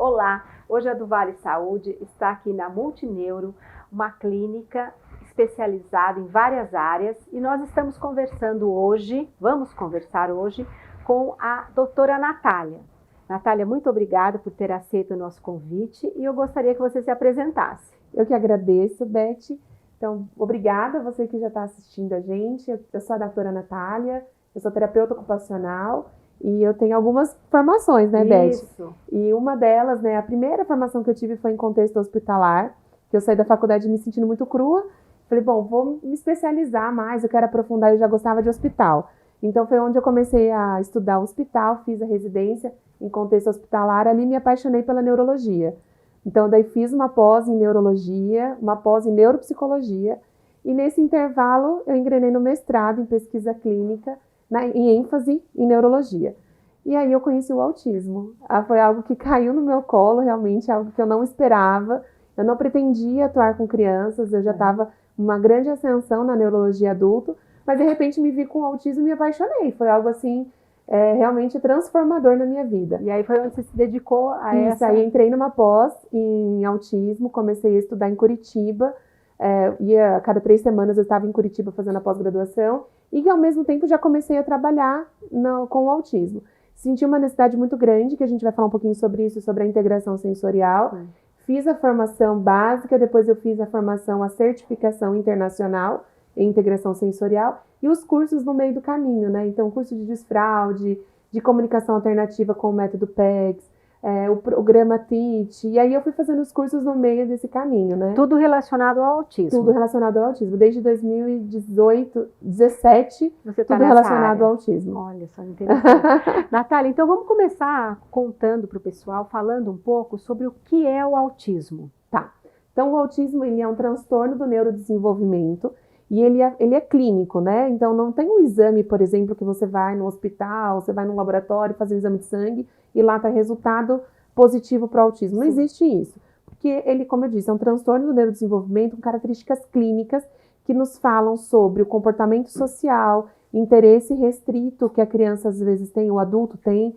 Olá, hoje a do Vale Saúde está aqui na Multineuro, uma clínica especializada em várias áreas, e nós estamos vamos conversar hoje com a doutora Natália. Natália, muito obrigada por ter aceito o nosso convite e eu gostaria que você se apresentasse. Eu que agradeço, Beth. Então, obrigada a você que já está assistindo a gente. Eu sou a doutora Natália, eu sou terapeuta ocupacional e eu tenho algumas formações, né, Beth? Isso. E uma delas, né, a primeira formação que eu tive foi em contexto hospitalar, que eu saí da faculdade me sentindo muito crua. Falei, bom, vou me especializar mais, eu quero aprofundar, eu já gostava de hospital. Então, foi onde eu comecei a estudar hospital, fiz a residência em contexto hospitalar, ali me apaixonei pela neurologia. Então, daí fiz uma pós em neurologia, uma pós em neuropsicologia, e nesse intervalo eu engrenei no mestrado em pesquisa clínica, em ênfase em neurologia. E aí eu conheci o autismo. Foi algo que caiu no meu colo, realmente, algo que eu não esperava. Eu não pretendia atuar com crianças, eu já estava uma grande ascensão na neurologia adulto, mas de repente me vi com o autismo e me apaixonei. Foi algo assim, realmente transformador na minha vida. E aí foi onde você se dedicou a Isso, essa... aí entrei numa pós em autismo, comecei a estudar em Curitiba, a cada 3 semanas eu estava em Curitiba fazendo a pós-graduação, e ao mesmo tempo já comecei a trabalhar com o autismo. Senti uma necessidade muito grande, que a gente vai falar um pouquinho sobre isso, sobre a integração sensorial. Sim. Fiz a formação básica, depois eu fiz a certificação internacional em integração sensorial, e os cursos no meio do caminho, né? Então, curso de desfraude, de comunicação alternativa com o método PEGS, o programa TEACH, e aí eu fui fazendo os cursos no meio desse caminho, né? Tudo relacionado ao autismo. Tudo relacionado ao autismo. Desde 2018, 2017, você tá tudo relacionado área. ao autismo. Olha só, interessante. Natália, então vamos começar contando para o pessoal, falando um pouco sobre o que é o autismo. Tá. Então, o autismo ele é um transtorno do neurodesenvolvimento, e ele é clínico, né? Então, não tem um exame, por exemplo, que você vai no hospital, você vai no laboratório fazer um exame de sangue e lá está resultado positivo para o autismo. Não existe isso. Porque ele, como eu disse, é um transtorno do neurodesenvolvimento com características clínicas que nos falam sobre o comportamento social, interesse restrito que a criança às vezes tem, o adulto tem,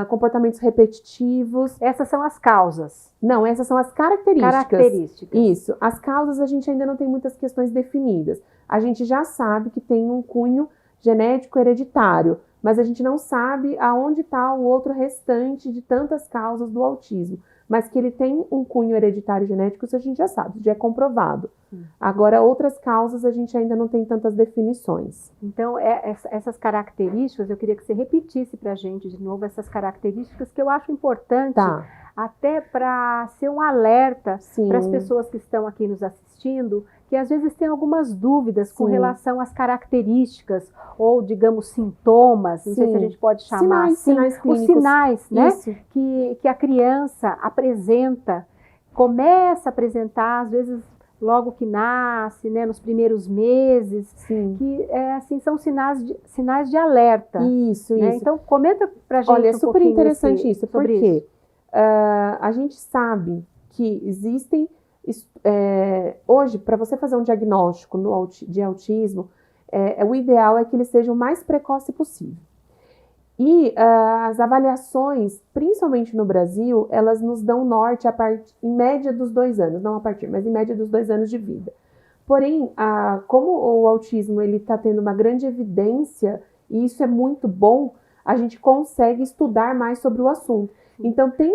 comportamentos repetitivos. Essas são as causas. Não, essas são as características. Características. Isso. As causas a gente ainda não tem muitas questões definidas. A gente já sabe que tem um cunho genético hereditário, mas a gente não sabe aonde está o outro restante de tantas causas do autismo. Mas que ele tem um cunho hereditário genético, isso a gente já sabe, já é comprovado. Agora, outras causas a gente ainda não tem tantas definições. Então, essas características, eu queria que você repetisse para a gente de novo essas características que eu acho importante, até para ser um alerta para as pessoas que estão aqui nos assistindo, que às vezes têm algumas dúvidas com relação às características ou, digamos, sintomas, não sei se a gente pode chamar sinais clínicos. Os sinais, né, que a criança apresenta, começa a apresentar, às vezes logo que nasce, né, nos primeiros meses, que assim, são sinais de alerta. Isso, né? isso. Então, comenta pra gente. Olha, é super interessante isso, sobre porque isso. A gente sabe que existem, hoje, para você fazer um diagnóstico de autismo, o ideal é que ele seja o mais precoce possível. E as avaliações, principalmente no Brasil, elas nos dão norte em média dos 2 anos, não a partir, mas em média dos 2 anos de vida. Porém, como o autismo está tendo uma grande evidência, e isso é muito bom, a gente consegue estudar mais sobre o assunto. Então, tem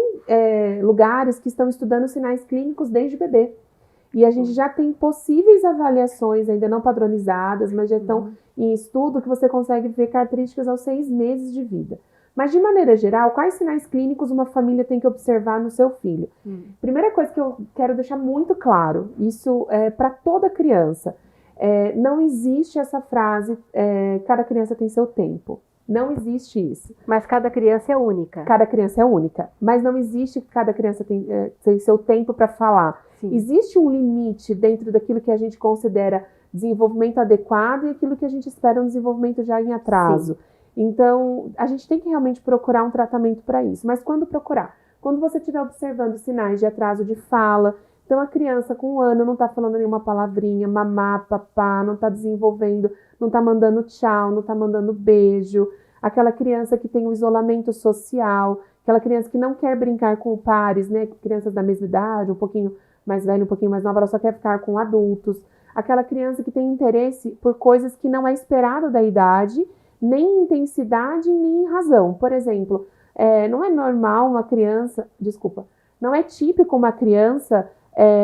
lugares que estão estudando sinais clínicos desde bebê. E a gente já tem possíveis avaliações, ainda não padronizadas, mas já estão em estudo, que você consegue ver características aos 6 meses de vida. Mas, de maneira geral, quais sinais clínicos uma família tem que observar no seu filho? Primeira coisa que eu quero deixar muito claro, isso é para toda criança, não existe essa frase, cada criança tem seu tempo. Não existe isso. Mas cada criança é única. Cada criança é única. Mas não existe que cada criança tem seu tempo para falar. Existe um limite dentro daquilo que a gente considera desenvolvimento adequado e aquilo que a gente espera um desenvolvimento já em atraso. Então, a gente tem que realmente procurar um tratamento para isso. Mas quando procurar? Quando você estiver observando sinais de atraso de fala, então a criança com 1 ano não está falando nenhuma palavrinha, mamá, papá, não está desenvolvendo, não está mandando tchau, não está mandando beijo. Aquela criança que tem o isolamento social, aquela criança que não quer brincar com pares, né? Crianças da mesma idade, um pouquinho mais velha, um pouquinho mais nova, ela só quer ficar com adultos. Aquela criança que tem interesse por coisas que não é esperado da idade, nem em intensidade, nem em razão. Por exemplo, não é normal uma criança, não é típico uma criança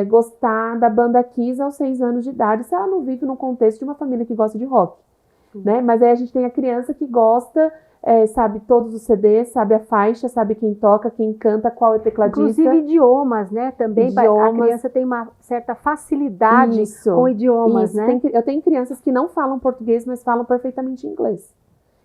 gostar da banda Kiss aos 6 anos de idade, se ela não vive no contexto de uma família que gosta de rock, né? Mas aí a gente tem a criança que gosta, sabe todos os CDs, sabe a faixa, sabe quem toca, quem canta, qual é o tecladista. Inclusive idiomas, né? Também a criança tem uma certa facilidade com idiomas, né? Eu tenho crianças que não falam português, mas falam perfeitamente inglês.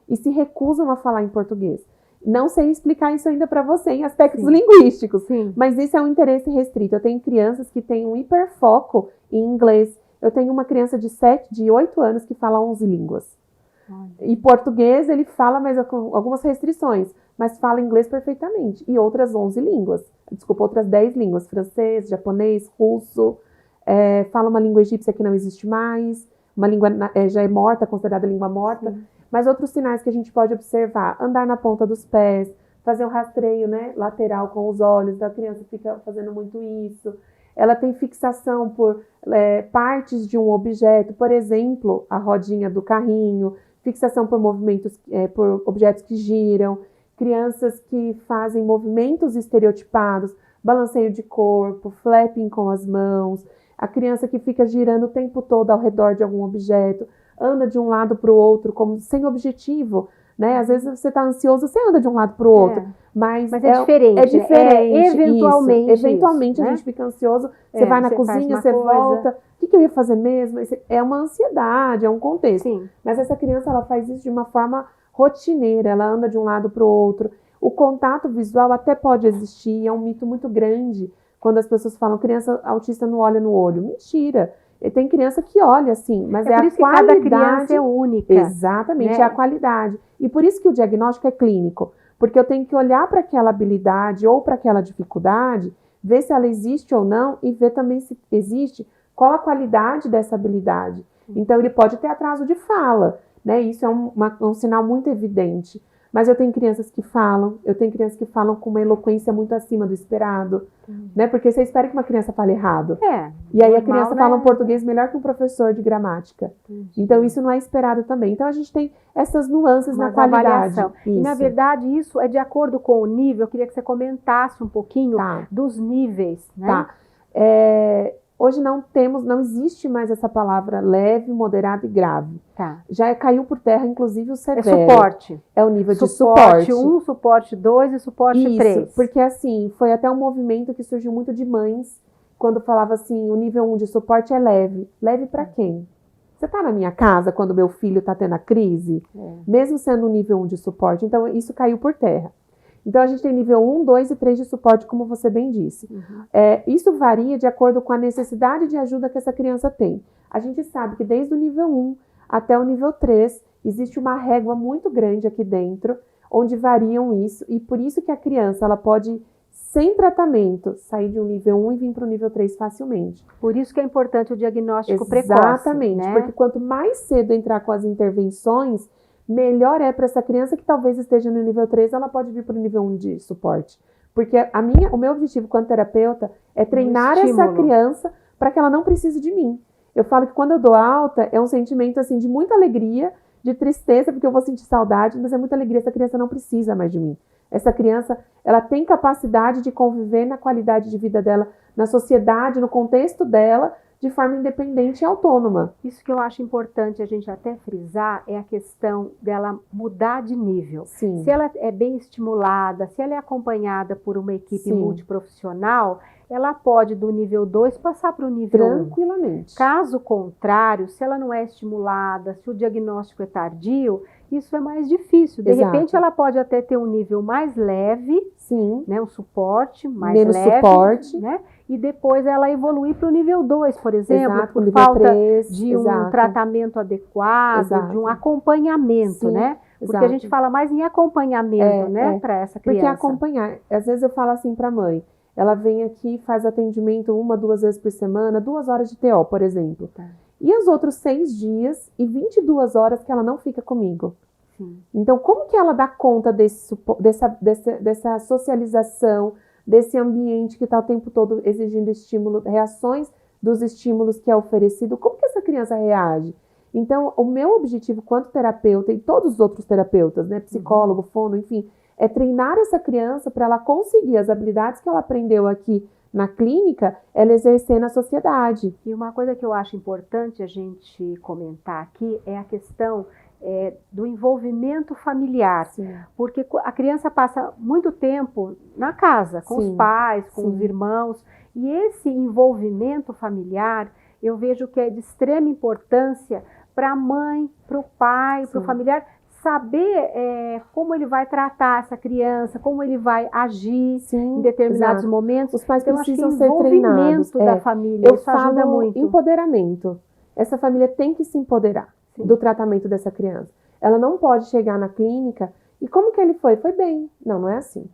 E se recusam a falar em português. Não sei explicar isso ainda para você em aspectos linguísticos, mas isso é um interesse restrito. Eu tenho crianças que têm um hiperfoco em inglês. Eu tenho uma criança de 8 anos que fala 11 línguas. E português ele fala, mas com algumas restrições, mas fala inglês perfeitamente. E outras 11 línguas. Outras 10 línguas. Francês, japonês, russo. Fala uma língua egípcia que não existe mais. Uma língua já é morta, considerada língua morta. Mas outros sinais que a gente pode observar. Andar na ponta dos pés. Fazer um rastreio, né, lateral com os olhos. A criança fica fazendo muito isso. Ela tem fixação por partes de um objeto. Por exemplo, a rodinha do carrinho. Fixação por movimentos, por objetos que giram, crianças que fazem movimentos estereotipados, balanceio de corpo, flapping com as mãos, a criança que fica girando o tempo todo ao redor de algum objeto, anda de um lado para o outro, como sem objetivo, né? Às vezes você está ansioso, você anda de um lado para o outro, mas é diferente. É diferente. Eventualmente. Eventualmente a gente fica ansioso, você vai na cozinha, você volta. O que eu ia fazer mesmo? É uma ansiedade, é um contexto. Sim. Mas essa criança, ela faz isso de uma forma rotineira, ela anda de um lado para o outro. O contato visual até pode existir, é um mito muito grande quando as pessoas falam criança autista não olha no olho. Mentira! E tem criança que olha, sim, mas é a qualidade. Cada criança é única. Exatamente, né? É a qualidade. E por isso que o diagnóstico é clínico. Porque eu tenho que olhar para aquela habilidade ou para aquela dificuldade, ver se ela existe ou não e ver também se existe qual a qualidade dessa habilidade. Então, ele pode ter atraso de fala, né? Isso é um sinal muito evidente. Mas eu tenho crianças que falam, com uma eloquência muito acima do esperado, né? Porque você espera que uma criança fale errado. E aí a criança fala um português melhor que um professor de gramática. Então, isso não é esperado também. Então, a gente tem essas nuances na qualidade. E, na verdade, isso é de acordo com o nível. Eu queria que você comentasse um pouquinho dos níveis, né? Hoje não existe mais essa palavra leve, moderado e grave. Já caiu por terra, inclusive, o severo. É suporte. É o nível de suporte. Suporte 1, suporte 2 e suporte 3. Porque assim, foi até um movimento que surgiu muito de mães, quando falava assim, o nível 1 de suporte é leve. Leve para quem? Você está na minha casa quando meu filho está tendo a crise? Mesmo sendo o nível 1 de suporte. Então, isso caiu por terra. Então, a gente tem nível 1, 2 e 3 de suporte, como você bem disse. Isso varia de acordo com a necessidade de ajuda que essa criança tem. A gente sabe que desde o nível 1 até o nível 3, existe uma régua muito grande aqui dentro, onde variam isso, e por isso que a criança ela pode, sem tratamento, sair de um nível 1 e vir para o nível 3 facilmente. Por isso que é importante o diagnóstico precoce. Exatamente, né? Porque quanto mais cedo entrar com as intervenções, melhor é para essa criança que talvez esteja no nível 3, ela pode vir para o nível 1 de suporte. Porque o meu objetivo como terapeuta é treinar essa criança para que ela não precise de mim. Eu falo que quando eu dou alta, é um sentimento assim, de muita alegria, de tristeza, porque eu vou sentir saudade, mas é muita alegria, essa criança não precisa mais de mim. Essa criança, ela tem capacidade de conviver na qualidade de vida dela, na sociedade, no contexto dela, de forma independente e autônoma. Isso que eu acho importante a gente até frisar é a questão dela mudar de nível. Sim. Se ela é bem estimulada, se ela é acompanhada por uma equipe multiprofissional, ela pode do nível 2 passar para o nível 1. Tranquilamente. Caso contrário, se ela não é estimulada, se o diagnóstico é tardio, isso é mais difícil. De repente, ela pode até ter um nível mais leve, né, um suporte mais menos leve, suporte, né? E depois ela evoluir para o nível 2, por exemplo, por falta 3, de um tratamento adequado, de um acompanhamento, né? Porque a gente fala mais em acompanhamento, né, para essa criança. Porque acompanhar, às vezes eu falo assim para a mãe, ela vem aqui, faz atendimento 1, 2 vezes por semana, 2 horas de TO, por exemplo. E os outros 6 dias e 22 horas que ela não fica comigo? Sim. Então, como que ela dá conta dessa socialização, desse ambiente que está o tempo todo exigindo estímulo, reações dos estímulos que é oferecido? Como que essa criança reage? Então, o meu objetivo quanto terapeuta, e todos os outros terapeutas, né, psicólogo, fono, enfim, é treinar essa criança para ela conseguir as habilidades que ela aprendeu aqui na clínica, ela exercer na sociedade. E uma coisa que eu acho importante a gente comentar aqui é a questão do envolvimento familiar. Sim. Porque a criança passa muito tempo na casa, com Sim. os pais, com Sim. os irmãos, e esse envolvimento familiar, eu vejo que é de extrema importância para a mãe, para o pai, para o familiar, saber como ele vai tratar essa criança, como ele vai agir em determinados momentos. Os pais então, precisam ser treinados. Da família, isso ajuda muito. Empoderamento. Essa família tem que se empoderar do tratamento dessa criança. Ela não pode chegar na clínica e como que ele foi? Foi bem. Não é assim.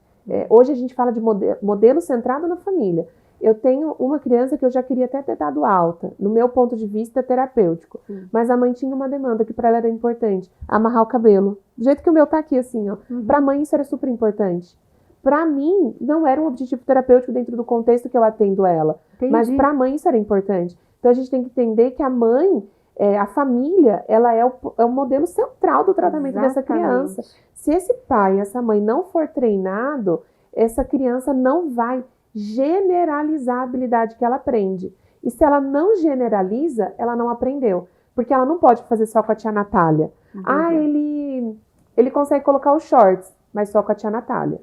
Hoje a gente fala de modelo centrado na família. Eu tenho uma criança que eu já queria até ter dado alta, no meu ponto de vista terapêutico. Mas a mãe tinha uma demanda que para ela era importante, amarrar o cabelo. Do jeito que o meu tá aqui, assim, ó. Para a mãe isso era super importante. Para mim, não era um objetivo terapêutico dentro do contexto que eu atendo ela. Entendi. Mas para a mãe isso era importante. Então a gente tem que entender que a mãe, a família, ela é o modelo central do tratamento dessa criança. Se esse pai, essa mãe não for treinado, essa criança não vai generalizar a habilidade que ela aprende. E se ela não generaliza, ela não aprendeu. Porque ela não pode fazer só com a tia Natália. Ele consegue colocar os shorts, mas só com a tia Natália.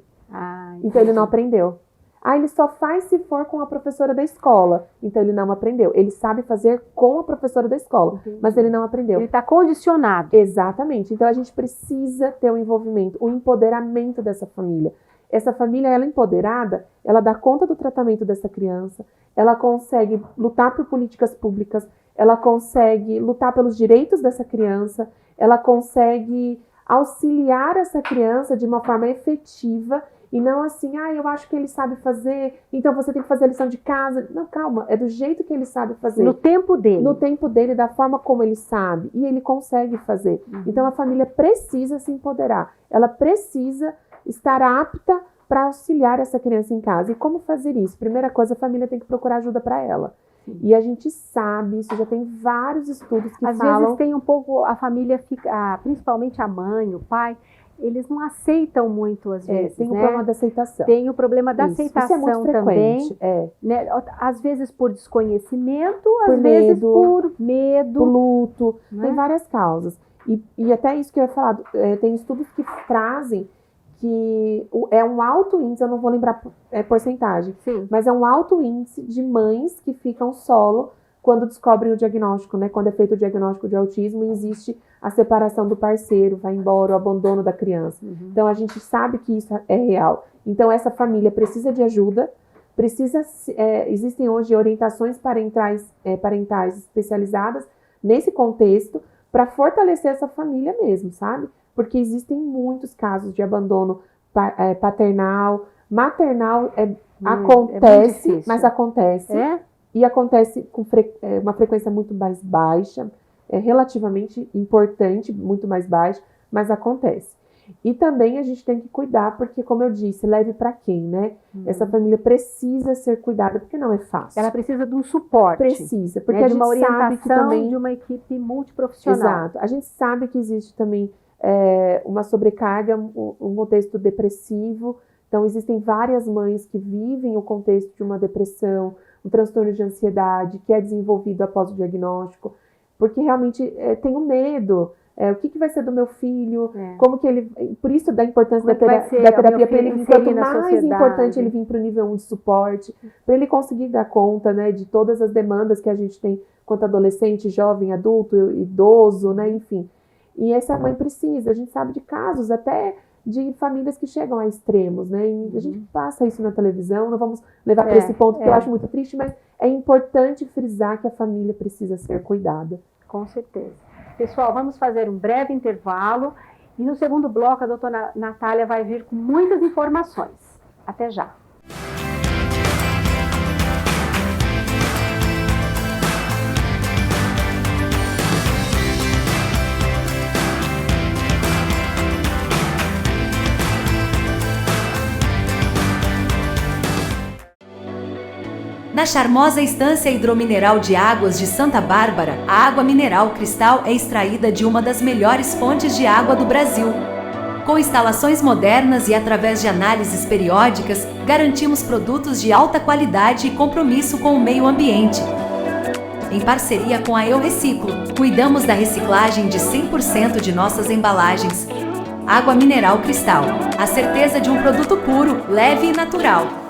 Então ele não aprendeu. Ele só faz se for com a professora da escola. Então ele não aprendeu. Ele sabe fazer com a professora da escola, mas ele não aprendeu. Ele está condicionado. Exatamente. Então a gente precisa ter o envolvimento, o empoderamento dessa família. Essa família, ela empoderada, ela dá conta do tratamento dessa criança, ela consegue lutar por políticas públicas, ela consegue lutar pelos direitos dessa criança, ela consegue auxiliar essa criança de uma forma efetiva e não assim, eu acho que ele sabe fazer, então você tem que fazer a lição de casa. Não, calma, é do jeito que ele sabe fazer. No tempo dele. No tempo dele, da forma como ele sabe, e ele consegue fazer. Então a família precisa se empoderar, ela precisa estar apta para auxiliar essa criança em casa. E como fazer isso? Primeira coisa, a família tem que procurar ajuda para ela. E a gente sabe, isso já tem vários estudos que falam... Às vezes tem um pouco, a família fica, principalmente a mãe, o pai, eles não aceitam muito às vezes, tem o problema da aceitação. Tem o problema da aceitação isso é muito também. Né? Às vezes por desconhecimento, às vezes por medo. Por luto, né? Tem várias causas. E até isso que eu ia falar, tem estudos que trazem que é um alto índice, eu não vou lembrar porcentagem, mas é um alto índice de mães que ficam solo quando descobrem o diagnóstico, né? Quando é feito o diagnóstico de autismo e existe a separação do parceiro, vai embora, o abandono da criança. Então a gente sabe que isso é real. Então essa família precisa de ajuda, existem hoje orientações parentais especializadas nesse contexto para fortalecer essa família mesmo, sabe? Porque existem muitos casos de abandono paternal, maternal, acontece, mas acontece. E acontece com uma frequência muito mais baixa, relativamente importante, muito mais baixa, mas acontece. E também a gente tem que cuidar, porque como eu disse, leve para quem, né? Essa família precisa ser cuidada, porque não é fácil. Ela precisa de um suporte. Precisa, porque a gente sabe que também... de uma equipe multiprofissional. Exato. A gente sabe que existe também uma sobrecarga, um contexto depressivo. Então, existem várias mães que vivem o contexto de uma depressão, um transtorno de ansiedade que é desenvolvido após o diagnóstico, porque realmente tem um medo. O que vai ser do meu filho? Como que ele... Por isso da importância da terapia para ele vir. Quanto mais importante ele vir para o nível 1 de suporte, para ele conseguir dar conta, né, de todas as demandas que a gente tem quanto adolescente, jovem, adulto, idoso, né, enfim. E essa mãe precisa, a gente sabe de casos até de famílias que chegam a extremos, né? E a gente passa isso na televisão, não vamos levar para esse ponto que eu acho muito triste, mas é importante frisar que a família precisa ser cuidada. Com certeza. Pessoal, vamos fazer um breve intervalo e no segundo bloco a doutora Natália vai vir com muitas informações. Até já. Na charmosa estância hidromineral de Águas de Santa Bárbara, a água mineral Cristal é extraída de uma das melhores fontes de água do Brasil. Com instalações modernas e através de análises periódicas, garantimos produtos de alta qualidade e compromisso com o meio ambiente. Em parceria com a Eu Reciclo, cuidamos da reciclagem de 100% de nossas embalagens. Água mineral Cristal, a certeza de um produto puro, leve e natural.